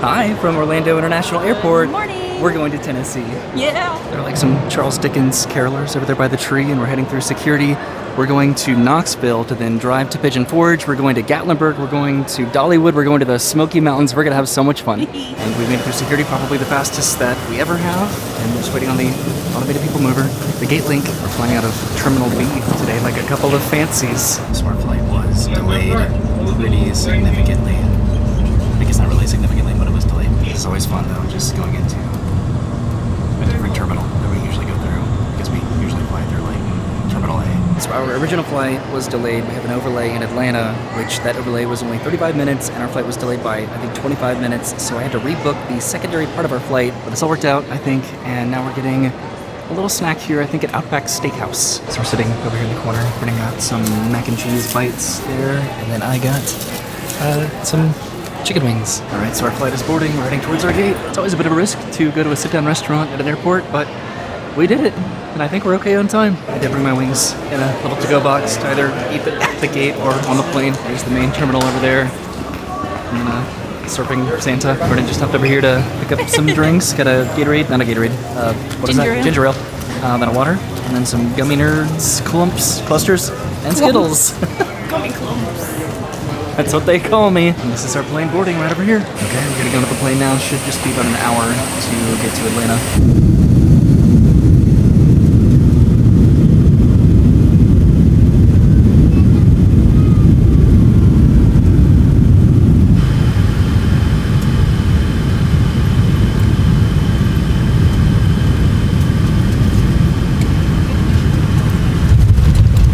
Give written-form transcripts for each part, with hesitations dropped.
Hi, from Orlando International Airport. Good morning. We're going to Tennessee. Yeah. There are like some Charles Dickens carolers over there by the tree, and we're heading through security. We're going to Knoxville to then drive to Pigeon Forge. We're going to Gatlinburg. We're going to Dollywood. We're going to the Smoky Mountains. We're going to have so much fun. And we made it through security, probably the fastest that we ever have. And we're just waiting on the automated people mover, the gate link. We're flying out of Terminal B today, like a couple of fancies. So our flight was delayed pretty significantly. I guess not really significantly, but it was delayed. It's always fun though, just going into a different terminal that we usually go through, because we usually fly through like Terminal A. So our original flight was delayed. We have an overlay in Atlanta, which that overlay was only 35 minutes, and our flight was delayed by, I think, 25 minutes. So I had to rebook the secondary part of our flight, but it's all worked out, I think, and now we're getting a little snack here, I think, at Outback Steakhouse. So we're sitting over here in the corner. Brennan got some mac and cheese bites there, and then I got some chicken wings. All right, so our flight is boarding. We're heading towards our gate. It's always a bit of a risk to go to a sit-down restaurant at an airport, but we did it, and I think we're okay on time. I did bring my wings in a little to-go box to either eat it at the gate or on the plane. There's the main terminal over there. And surfing Santa. Brennan just hopped over here to pick up some drinks. Got a Gatorade, not a Gatorade. What is that? Ginger ale. Then a water, and then some Gummy Nerds clusters, and Skittles. Gummy clumps. That's what they call me. And this is our plane boarding right over here. Okay, we're gonna go to the plane now. Should just be about an hour to get to Atlanta.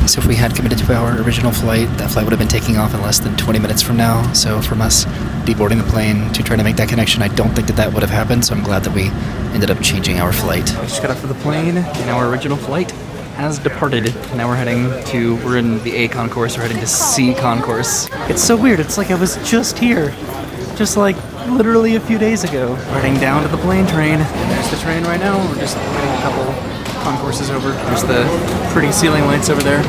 So if we had committed to our original flight, that flight would have been taking off in less than 20 minutes from now. So from us deboarding the plane to try to make that connection, I don't think that would have happened. So I'm glad that we ended up changing our flight. We just got off of the plane, and our original flight has departed. Now we're in the A concourse, we're heading to C concourse. It's so weird, it's like I was just here. Just like literally a few days ago. We're heading down to the plane train. And there's the train right now. We're just getting a couple concourses over. There's the pretty ceiling lights over there.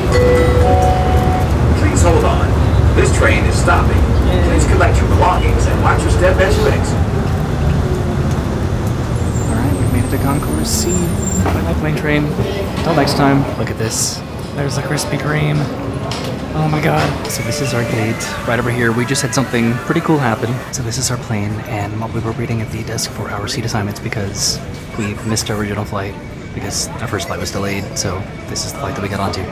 Please hold on. This train is stopping. Please collect your belongings and watch your step as you exit. Alright, we've made it to Concourse C. Bye bye plane train. Until next time, look at this. There's the Krispy Kreme. Oh my god. So this is our gate. Right over here, we just had something pretty cool happen. So this is our plane, and we were waiting at the desk for our seat assignments because we missed our original flight, because our first flight was delayed, so this is the flight that we got onto.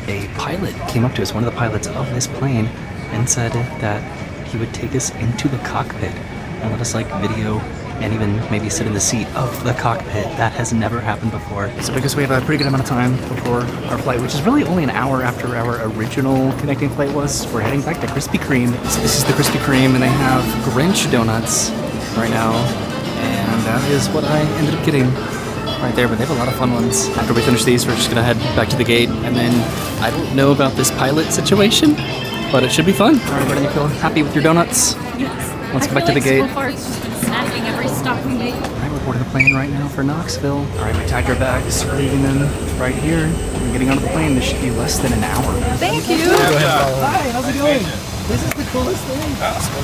A pilot came up to us, one of the pilots of this plane, and said that he would take us into the cockpit and let us like video and even maybe sit in the seat of the cockpit. That has never happened before. So because we have a pretty good amount of time before our flight, which is really only an hour after our original connecting flight was, we're heading back to Krispy Kreme. So this is the Krispy Kreme, and they have Grinch donuts right now, and that is what I ended up getting right there, but they have a lot of fun ones. After we finish these, we're just gonna head back to the gate, and then I don't know about this pilot situation, but it should be fun. All right, Brennan, you feel happy with your donuts? Yes. Let's go back to the gate. So far, it's just been snacking every stop we make. All right, we're boarding the plane right now for Knoxville. All right, we tagged our bags. We're leaving them right here. We're getting onto the plane. This should be less than an hour. Thank you. Hi, how's it going? This is the coolest thing.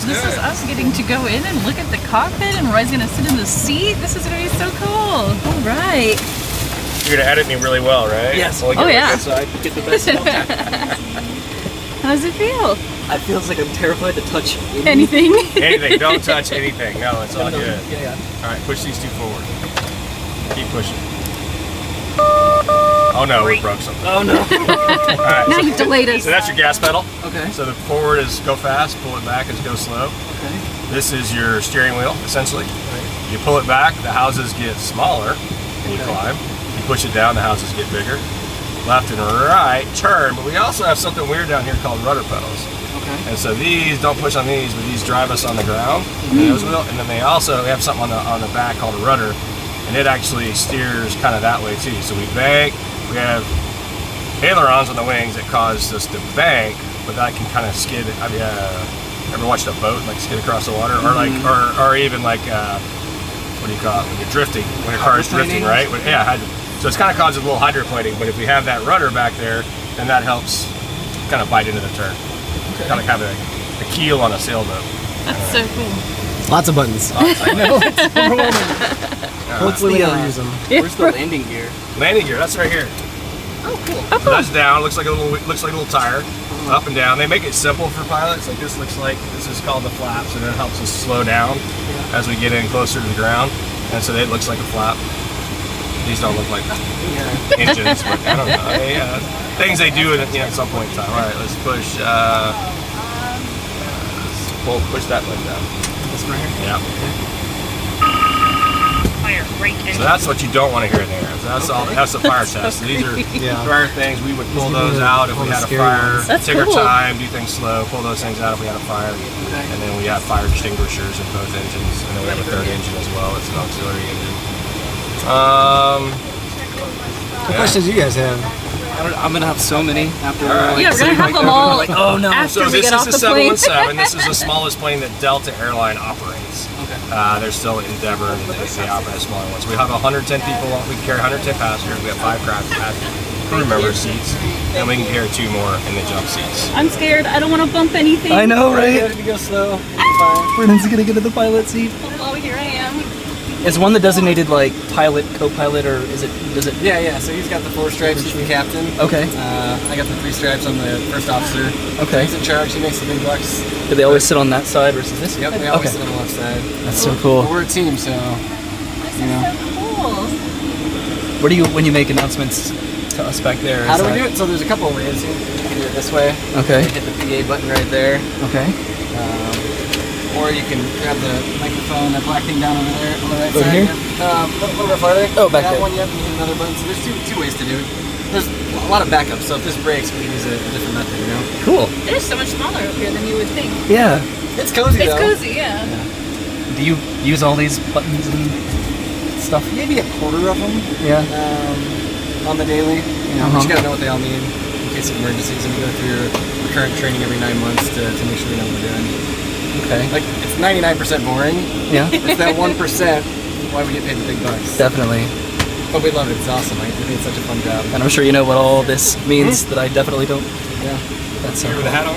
This is us getting to go in and look at the cockpit, and Roy's gonna sit in the seat. This is gonna be so cool. All right. You're gonna edit me really well, right? Yes. Well, Oh, yeah. So I get the best How does it feel? I feel like I'm terrified to touch Anything? anything. Don't touch anything. No, it's all good. Yeah. All right, push these two forward. Keep pushing. Oh no, we broke something. Oh no. All right. Now you've delayed us. So that's your gas pedal. Okay. So the forward is go fast, pull it back is go slow. Okay. This is your steering wheel, essentially. You pull it back, the houses get smaller, and you climb. You push it down, the houses get bigger. Left and right, turn, but we also have something weird down here called rudder pedals. Okay. And so these, don't push on these, but these drive us on the ground, the nose wheel, and then they also have something on the back called a rudder, and it actually steers kind of that way too. So we bank, we have ailerons on the wings that cause us to bank, but that can kind of skid. Have you ever watched a boat like skid across the water, or like, or even like what do you call it when you're drifting, when your car is drifting, right? So it's kind of causes a little hydroplaning, but if we have that rudder back there, then that helps kind of bite into the turn. Okay. Kind of have a keel on a sailboat. That's so cool. Lots of buttons. I know. It's overwhelming. Hopefully we never use them. Where's the landing gear? Landing gear, that's right here. Oh, cool. So that's down. Looks like a little tire. Up and down. They make it simple for pilots. Like this is called the flaps, and it helps us slow down as we get in closer to the ground. And so it looks like a flap. These don't look like engines, but I don't know. Things they do at some point in time. All right, let's push. Push that button down. This one right here? Yeah. Fire right in. So that's what you don't want to hear in there. So that's the fire test. So these are fire things. We would pull those out if we had a fire. That's Take our cool. time, do things slow, pull those things out if we had a fire. And then we have fire extinguishers in both engines. And then we have a third engine as well. It's an auxiliary engine. What questions do you guys have? I'm gonna have so many after. Yeah, we're gonna have them all. Like, oh no. After So we this get is off the the plane. 717. This is the smallest plane that Delta Airline operates. Okay. They're still Endeavor, and they operate smaller ones. We have 110 people. We can carry 110 passengers. We have 5 crew member seats, and we can carry 2 more in the jump seats. I'm scared. I don't want to bump anything. I know, right? If you go slow, Brennan's gonna get in the pilot seat. Oh, here I am. Is one the designated like pilot, co-pilot, or does it? Yeah. So he's got the 4 stripes. He's the captain. Okay. I got the 3 stripes. I'm the first officer. Okay. He's in charge. He makes the big bucks. Do they always sit on that side versus this? Yep. We always Okay. sit on the left side. That's so cool. But we're a team, so This you know. is so cool. What do you when you make announcements to us back there? How do we do it? So there's a couple of ways. You can do it this way. Okay. Hit the PA button right there. Okay. Or you can grab the microphone, that black thing down over there on the right Over side. here? A little bit farther. Oh, back that there. one, yep, you hit another button. So there's two ways to do it. There's a lot of backups, so if this breaks, we can use a different method, you know? Cool. It is so much smaller up here than you would think. Yeah. It's cozy, It's though. cozy, yeah. Do you use all these buttons and stuff? Maybe a quarter of them Yeah. on the daily. You know, but Uh-huh. you gotta know what they all mean in case of emergencies, and we go through your recurrent training every 9 months to make sure we know what we're doing. Okay. Like, it's 99% boring. Yeah. It's that 1% why we get paid the big bucks. Definitely. But we love it. It's awesome. I think it's such a fun job. And I'm sure you know what all this means that I definitely don't. Yeah. That's so With cool. the hat on?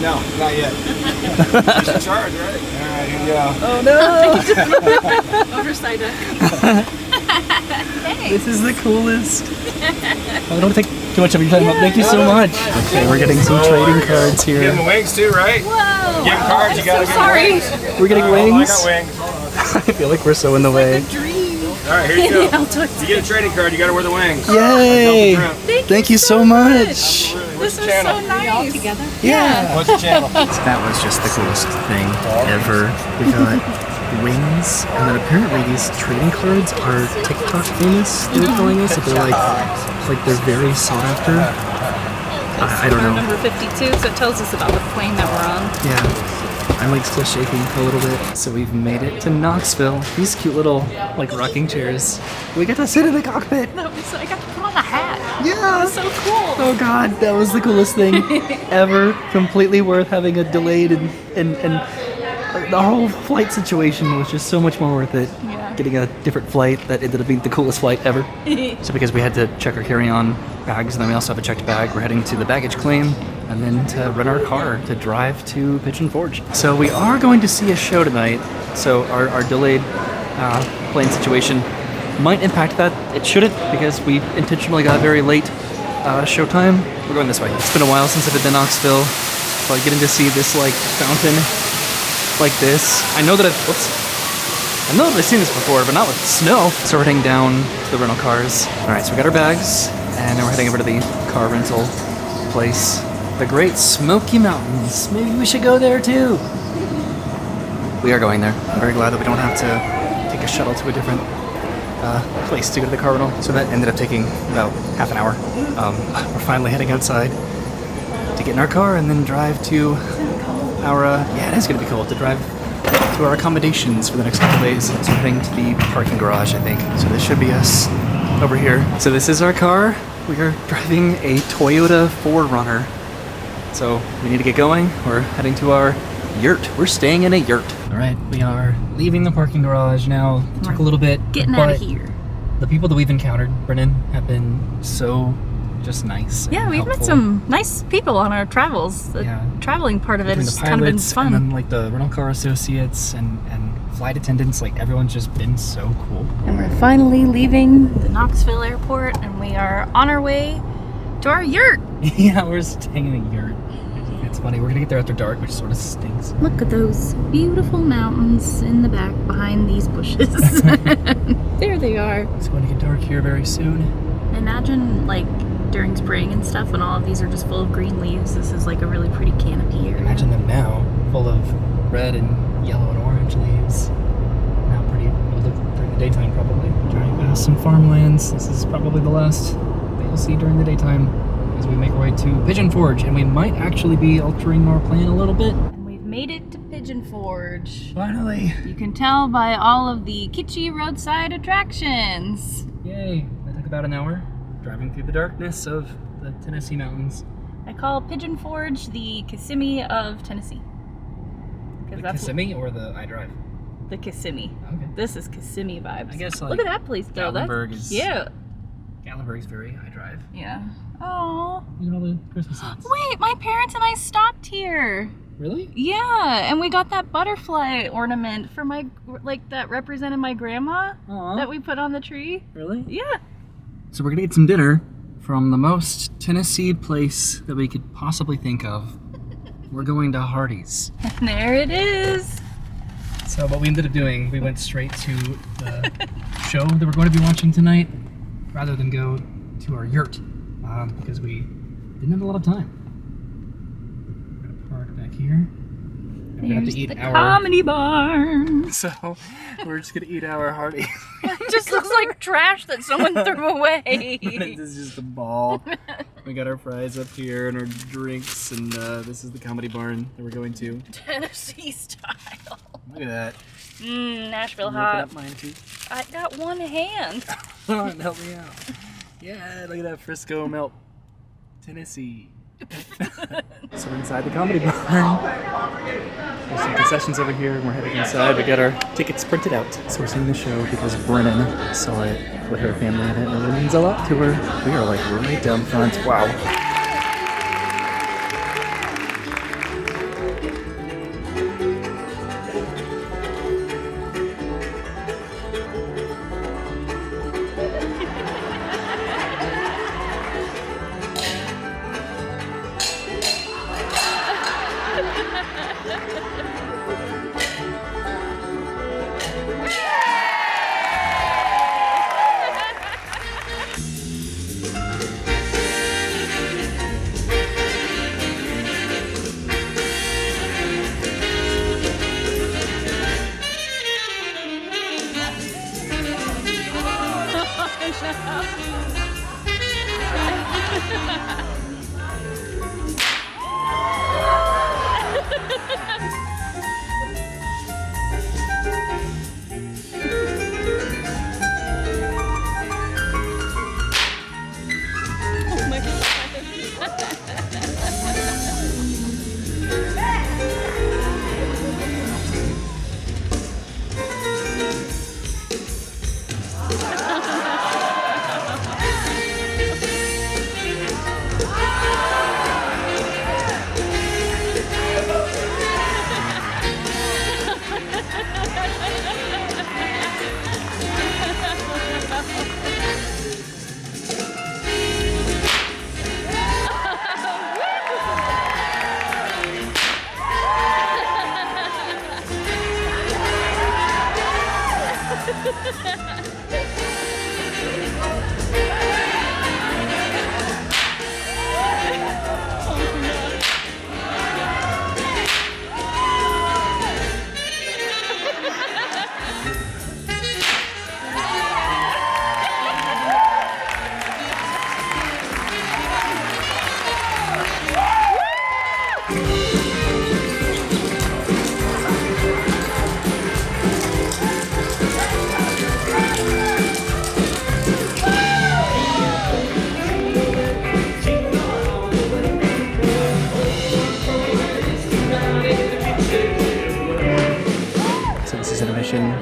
No, not yet. Who's in charge, right? All right, here we go. Oh no! Oversight deck. This is the coolest. I don't take too much of your time up. Thank you so much. Okay, we're getting some trading cards You give them here. wings too, right? Whoa. Give them cards, you gotta so give them sorry. wings. We're getting I wings. got wings. I feel like we're so in the way. All right, here you go. Yeah, I'll do it. You get a trading card, you gotta wear the wings. Yay! Double Thank you so much. This is channel? so nice. Together? Yeah. What's the channel? That was just the coolest thing ever. We got wings, and then apparently these trading cards are TikTok famous. They were telling us that they're like they're very sought after. I don't know. Number 52, so it tells us about the plane that we're on. Yeah. I'm like still shaking a little bit. So we've made it to Knoxville. These cute little like rocking chairs. We get to sit in the cockpit. That was, I got to put on a hat. Yeah. So cool. Oh god, that was the coolest thing ever. Completely worth having a delayed and the whole flight situation was just so much more worth it. Yeah. Getting a different flight that ended up being the coolest flight ever. So because we had to check our carry-on bags, and then we also have a checked bag, we're heading to the baggage claim and then to rent our car to drive to Pigeon Forge. So we are going to see a show tonight. So our delayed plane situation might impact that. It shouldn't, because we intentionally got very late show time. We're going this way. It's been a while since I've been to Knoxville, so getting to see this like fountain like this. I know that I've seen this before, but not with snow. So we're heading down to the rental cars. All right, so we got our bags, and now we're heading over to the car rental place. The Great Smoky Mountains. Maybe we should go there too. We are going there. I'm very glad that we don't have to take a shuttle to a different place to go to the car rental. So that ended up taking about half an hour. We're finally heading outside to get in our car and then drive to our, yeah, it is gonna be cool to drive to our accommodations for the next couple days. So we're heading to the parking garage, I think. So this should be us over here. So this is our car. We are driving a Toyota 4Runner. So we need to get going. We're heading to our yurt. We're staying in a yurt. All right, we are leaving the parking garage now. Took a little bit. Getting out of but here. The people that we've encountered, Brennan, have been so just nice. Yeah, and we've met helpful. some nice people on our travels. The Yeah. traveling part of it Between has the kind of been pilots fun. and then like the rental car associates and flight attendants, like everyone's just been so cool. And we're finally leaving the Knoxville airport, and we are on our way to our yurt. Yeah, we're staying in a yurt. It's funny, we're gonna get there after dark, which sort of stinks. Look at those beautiful mountains in the back behind these bushes. There they are. It's going to get dark here very soon. Imagine like during spring and stuff when all of these are just full of green leaves. This is like a really pretty canopy area. Imagine them now, full of red and yellow and orange leaves. Now pretty, it would look during the daytime probably. Driving past some farmlands. This is probably the last that you'll see during the daytime as we make our way to Pigeon Forge, and we might actually be altering our plan a little bit. And we've made it to Pigeon Forge. Finally! You can tell by all of the kitschy roadside attractions. Yay! That took about an hour, driving through the darkness of the Tennessee mountains. I call Pigeon Forge the Kissimmee of Tennessee. The Kissimmee or the iDrive? The Kissimmee. Okay. This is Kissimmee vibes. I guess, like, look at that place though. Gatlinburg That's is- cute. Gatlinburg's very iDrive. Yeah. Oh. Look at all the Christmas lights. Wait, my parents and I stopped here. Really? Yeah, and we got that butterfly ornament for my, like, that represented my grandma Aw. that we put on the tree. Really? Yeah. So we're gonna get some dinner from the most Tennessee place that we could possibly think of. We're going to Hardee's. And there it is. So what we ended up doing, we went straight to the show that we're going to be watching tonight, rather than go to our yurt, because we didn't have a lot of time. We're gonna park back here. And we're gonna have There's to eat the our. comedy barn. So we're just gonna eat our Hardee's. It just looks like trash that someone threw away. This is just a ball. We got our fries up here and our drinks, and this is the comedy barn that we're going to. Tennessee style. Look at that. Nashville Open hot. up mine too. I got one hand. Come on, help me out. Yeah, look at that Frisco melt. Tennessee. So we're inside the comedy barn. There's some concessions over here, and we're heading inside. We got our tickets printed out. So we're seeing the show because Brennan saw it with her family in it, and it really means a lot to her. We are like right down front. Wow.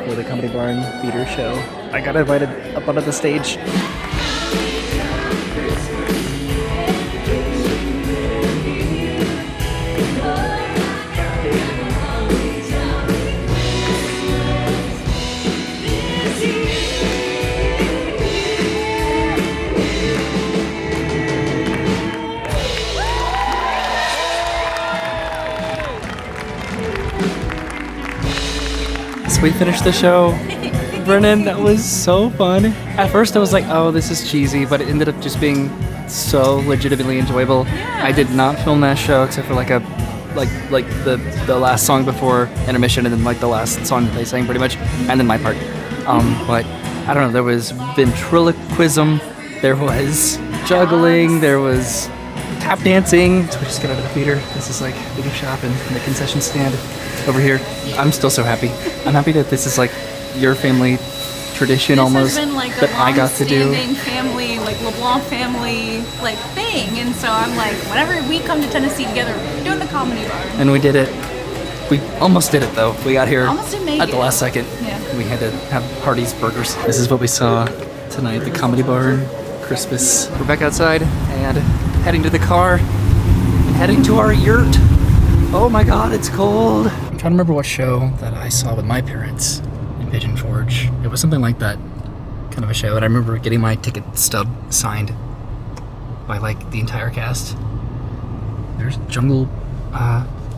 For the Comedy Barn theater show. I got invited up onto the stage. So we finished the show. Brennan, that was so fun. At first I was like, oh, this is cheesy, but it ended up just being so legitimately enjoyable. I did not film that show except for like the last song before intermission, and then like the last song that they sang pretty much, and then my part. But I don't know, there was ventriloquism, there was juggling, there was tap dancing. So we just got out of the theater. This is like the gift shop and the concession stand over here. I'm still so happy. I'm happy that this is like your family tradition almost This has been like that I got to do. long-standing family, like LeBlanc family, like thing, and so I'm like, whenever we come to Tennessee together, we're doing the comedy bar. And we did it. We almost did it though. We got here Almost didn't make at the it. last second. Yeah. We had to have Hardee's burgers. This is what we saw tonight, the comedy bar, Christmas. We're back outside and heading to the car and heading to our yurt. Oh my God, it's cold. I'm trying to remember what show that I saw with my parents in Pigeon Forge. It was something like that kind of a show, and I remember getting my ticket stub signed by like the entire cast. There's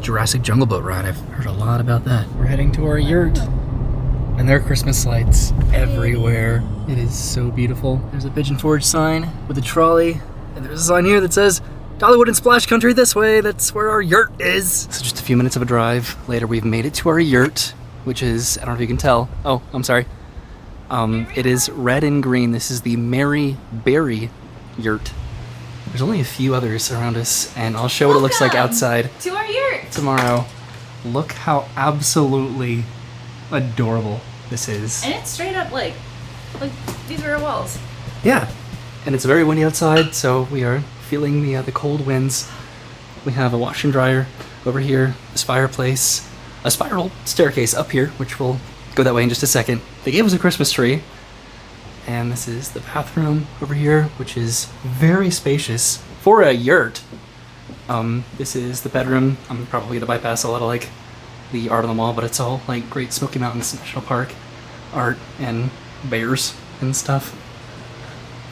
Jurassic Jungle Boat Ride. I've heard a lot about that. We're heading to our yurt, and there are Christmas lights everywhere. It is so beautiful. There's a Pigeon Forge sign with a trolley, and there's a sign here that says Dollywood and Splash Country this way. That's where our yurt is. So just a few minutes of a drive later, we've made it to our yurt, which is, I don't know if you can tell. Oh, I'm sorry. It is red and green. This is the Mary Berry Yurt. There's only a few others around us, and I'll show what it looks like outside To our yurt. tomorrow. Look how absolutely adorable this is. And it's straight up like these are our walls. Yeah, and it's very windy outside, so we are feeling the cold winds. We have a wash and dryer over here, this fireplace, a spiral staircase up here, which we'll go that way in just a second. They gave us a Christmas tree, and this is the bathroom over here, which is very spacious for a yurt. This is the bedroom. I'm probably gonna bypass a lot of like the art on the wall, but it's all like Great Smoky Mountains National Park art and bears and stuff.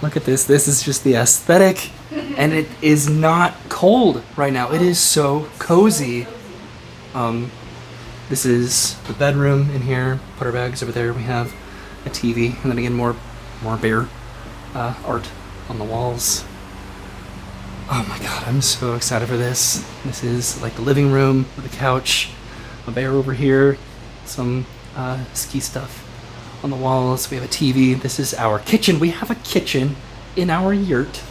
Look at this. This is just the aesthetic, and it is not cold right now. It is so cozy. This is the bedroom in here. Put our bags over there. We have a TV, and then again more bear art on the walls. Oh my God, I'm so excited for this. This is like the living room with a couch, a bear over here, some ski stuff on the walls. We have a TV. This is our kitchen. We have a kitchen in our yurt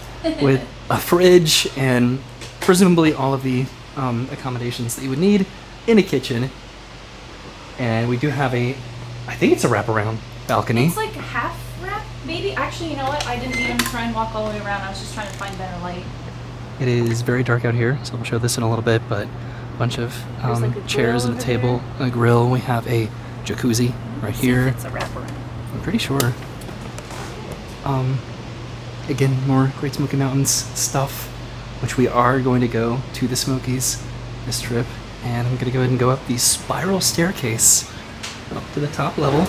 with a fridge and presumably all of the accommodations that you would need in a kitchen. And we do have I think it's a wraparound balcony. It's like half wrap, maybe. Actually, you know what? I didn't even try and walk all the way around. I was just trying to find better light. It is very dark out here, so I'll show this in a little bit, but a bunch of There's like a chairs grill and a over table, a grill. We have a jacuzzi right here. It's a wraparound. I'm pretty sure. Again, more Great Smoky Mountains stuff, which we are going to go to the Smokies this trip, and I'm going to go ahead and go up the spiral staircase up to the top level.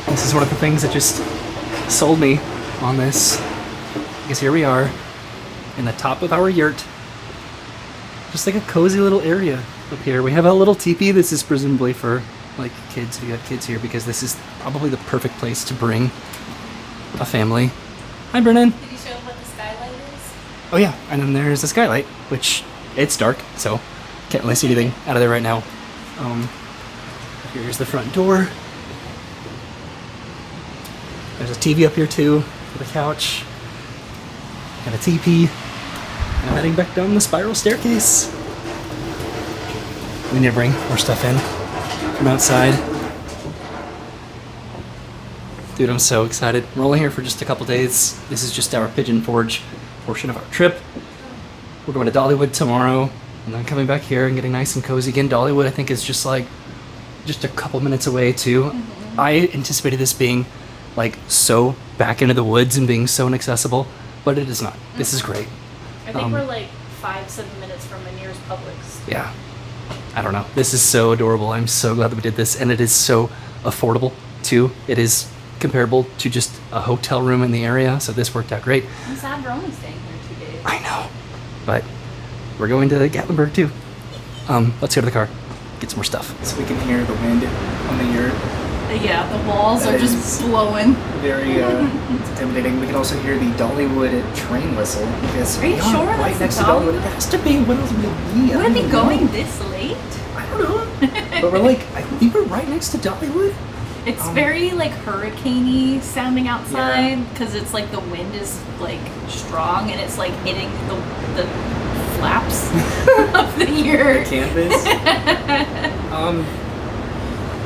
This is one of the things that just sold me on this, because here we are in the top of our yurt. Just like a cozy little area up here. We have a little teepee. This is presumably for like kids, if you got kids here, because this is probably the perfect place to bring a family. Hi, Brennan. Did you show them what the skylight is? Oh yeah, and then there's the skylight, which it's dark, so can't really see anything out of there right now. Here's the front door. There's a TV up here too, with a couch and a teepee. And I'm heading back down the spiral staircase. We need to bring more stuff in from outside. Dude, I'm so excited. We're only here for just a couple days. This is just our Pigeon Forge portion of our trip. We're going to Dollywood tomorrow, and then coming back here and getting nice and cozy again. Dollywood, I think, is just a couple minutes away too. Mm-hmm. I anticipated this being like so back into the woods and being so inaccessible, but it is not. Mm-hmm. This is great. I think we're like 5-7 minutes from the nearest Publix. Yeah. I don't know. This is so adorable. I'm so glad that we did this, and it is so affordable too. It is comparable to just a hotel room in the area, so this worked out great. I'm sad we're only staying here 2 days. I know, but we're going to Gatlinburg too. Let's go to the car. get some more stuff. So we can hear the wind on the Yurt. Yeah, the walls That are just is blowing. Very intimidating. We can also hear the Dollywood train whistle. Because Are you we sure right that's next the to Dollywood. Dollywood? It has to be. What else would it be? Would it be going this late? I don't know. But we're like, I think we're right next to Dollywood. It's very like hurricane-y sounding outside because it's like the wind is like strong and it's like hitting the flaps of the Yurt. The canvas.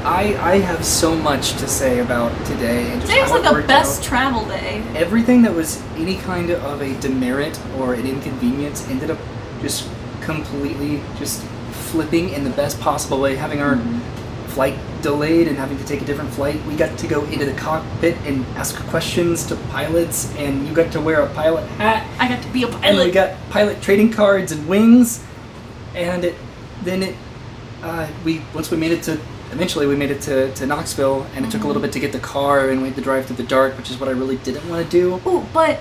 I have so much to say about today. And just Today was how like it the worked best out. travel day. Everything that was any kind of a demerit or an inconvenience ended up just completely just flipping in the best possible way. Having our flight delayed and having to take a different flight, we got to go into the cockpit and ask questions to pilots, and you got to wear a pilot hat. I got to be a And we pilot. got pilot trading cards and wings, and eventually we made it to Knoxville, and it took a little bit to get the car, and we had to drive through the dark, which is what I really didn't want to do. Ooh, but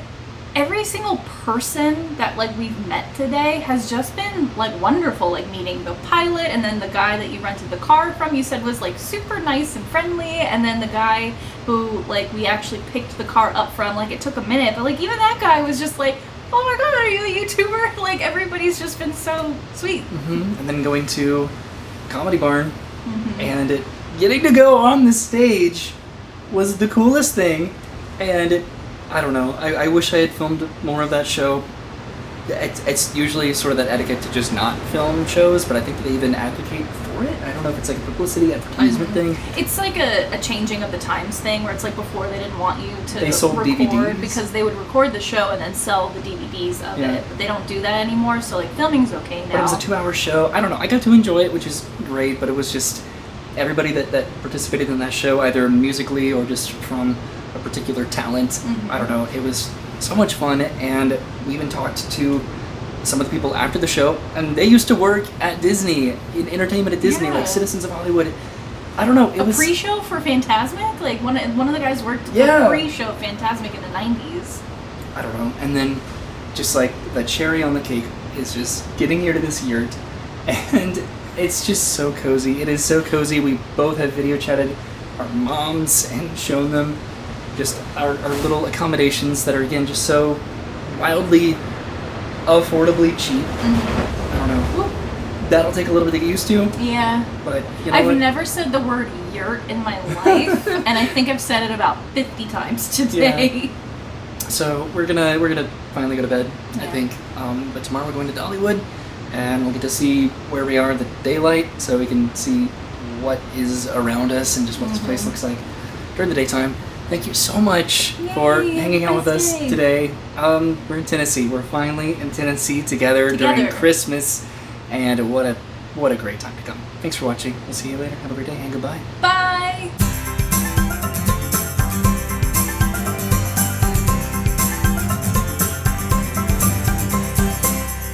every single person that like we've met today has just been like wonderful. Like meeting the pilot, and then the guy that you rented the car from, you said was like super nice and friendly, and then the guy who like we actually picked the car up from, like it took a minute, but like even that guy was just like, oh my god, are you a YouTuber? Like everybody's just been so sweet. And then going to Comedy Barn, and getting to go on the stage was the coolest thing. And I don't know, I wish I had filmed more of that show. It's usually sort of that etiquette to just not film shows, but I think they even advocate for it. I don't know if it's like a publicity advertisement thing. It's like a changing of the times thing where it's like before they didn't want you to They sold record DVDs. because they would record the show and then sell the DVDs of Yeah. it, but they don't do that anymore, so like filming's okay now. But it was a 2-hour show. I don't know. I got to enjoy it, which is great, but it was just everybody that participated in that show, either musically or just from a particular talent. I don't know. It was so much fun, and we even talked to some of the people after the show, and they used to work at Disney, in entertainment at Disney, Yeah. like Citizens of Hollywood. I don't know. It a was pre-show for Fantasmic? Like one of the guys worked Yeah. the pre-show of Fantasmic in the 90s. I don't know. And then just like the cherry on the cake is just getting here to this Yurt, and it's just so cozy. It is so cozy. We both have video chatted our moms and shown them just our little accommodations that are, again, just so wildly affordably cheap. I don't know. Whoop. That'll take a little bit to get used to, Yeah. but you know I've what? never said the word yurt in my life, and I think I've said it about 50 times today. So we're gonna finally go to bed, I Yeah. think. But tomorrow we're going to Dollywood, and we'll get to see where we are in the daylight, so we can see what is around us and just what this place looks like during the daytime. Thank you so much for Yay, hanging out with us nice day. today. We're in Tennessee. We're finally in Tennessee together during Together. Christmas, and what a great time to come. Thanks for watching. We'll see you later. Have a great day and goodbye. Bye!